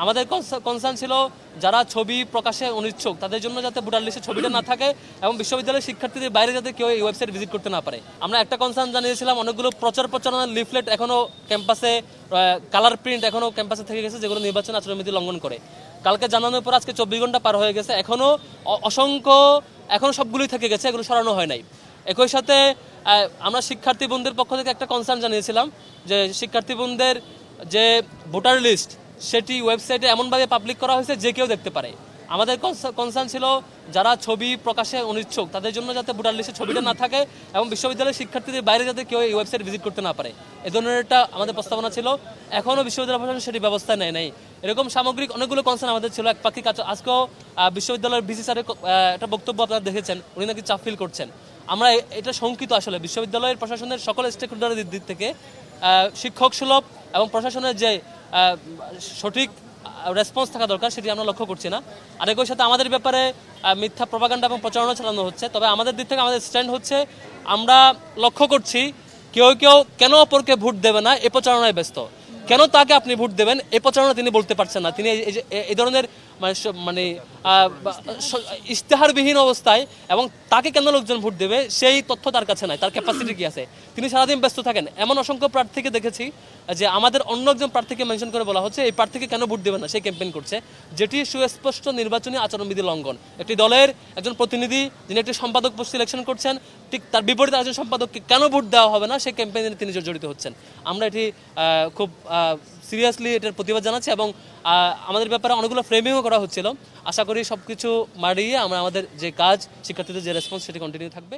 আমাদের কনসার্ন ছিল যারা ছবি প্রকাশে অনিচ্ছুক তাদের জন্য যাতে ভোটার লিস্টে ছবিটা না থাকে এবং বিশ্ববিদ্যালয়ের শিক্ষার্থীদের বাইরে যাতে কেউ এই ওয়েবসাইট ভিজিট করতে না পারে। আমরা একটা কনসার্ন জানিয়েছিলাম, অনেকগুলো প্রচারণার লিফলেট এখনও ক্যাম্পাসে, কালার প্রিন্ট এখনও ক্যাম্পাসে থেকে গেছে যেগুলো নির্বাচন আচরণবিধি লঙ্ঘন করে। কালকে জানানোর পর আজকে 24 ঘন্টা পার হয়ে গেছে, এখনও অসংখ্য এখনও সবগুলোই থেকে গেছে, এগুলো সরানো হয় নাই। একই সাথে আমরা শিক্ষার্থী বোনদের পক্ষ থেকে একটা কনসার্ন জানিয়েছিলাম যে শিক্ষার্থী বোনদের যে ভোটার লিস্ট সেটি ওয়েবসাইটে এমনভাবে পাবলিক করা হয়েছে যে কেউ দেখতে পারে। আমাদের কনসার্ন ছিল যারা ছবি প্রকাশে অনিচ্ছুক তাদের জন্য যাতে ভোটার লিস্টে ছবিটা না থাকে এবং বিশ্ববিদ্যালয়ের শিক্ষার্থীদের বাইরে যাতে কেউ এই ওয়েবসাইট ভিজিট করতে না পারে, এ ধরনের একটা আমাদের প্রস্তাবনা ছিল। এখনও বিশ্ববিদ্যালয় প্রশাসন সেটি ব্যবস্থা নেয় নাই। এরকম সামগ্রিক অনেকগুলো কনসার্ন আমাদের ছিল। এক পাখি কাজ আজকেও বিশ্ববিদ্যালয়ের ভিসি স্যারের একটা বক্তব্য আপনারা দেখেছেন, উনি নাকি চাপ ফিল করছেন। আমরা এটা শঙ্কিত আসলে বিশ্ববিদ্যালয়ের প্রশাসনের সকল স্টেক হোল্ডারের দিক থেকে শিক্ষক সুলভ এবং প্রশাসনের যে সঠিক রেসপন্স থাকা দরকার সেটি আমরা লক্ষ্য করছি না। আর একই সাথে আমাদের ব্যাপারে মিথ্যা প্রপাগান্ডা এবং প্রচারণা চালানো হচ্ছে। তবে আমাদের দিক থেকে আমাদের স্ট্যান্ড হচ্ছে, আমরা লক্ষ্য করছি কেউ কেন অপরকে ভোট দেবে না এ প্রচারণায় ব্যস্ত, কেন তাকে আপনি ভোট দেবেন এই প্রচারণা তিনি বলতে পারছেন না। তিনি এই ধরনের মানে ইশতেহারবিহীন অবস্থায় এবং তাকে কেন লোকজন ভোট দেবে সেই তথ্য তার কাছে নাই, তার ক্যাপাসিটি কি আছে, তিনি সারাদিন ব্যস্ত থাকেন। এমন অসংখ্য প্রার্থীকে দেখেছি যে আমাদের অন্য একজন প্রার্থীকে মেনশন করে বলা হচ্ছে এই প্রার্থীকে কেন ভোট দেবে না, সেই ক্যাম্পেইন করছে, যেটি সুস্পষ্ট নির্বাচনী আচরণবিধি লঙ্ঘন। একটি দলের একজন প্রতিনিধি যিনি একটি সম্পাদক পোস্ট সিলেকশন করছেন, ঠিক তার বিপরীতে একজন সম্পাদককে কেন ভোট দেওয়া হবে না সেই ক্যাম্পেইনে তিনি জড়িত হচ্ছেন। আমরা এটি খুব সিরিয়াসলি এটার প্রতিবাদ জানাচ্ছি এবং আমাদের ব্যাপারে অনেকগুলো ফ্রেমিংও করা হচ্ছিল। আশা করি সবকিছু মারিয়ে আমরা আমাদের যে কাজ, শিক্ষার্থীদের যে রেসপন্স সেটি কন্টিনিউ থাকবে।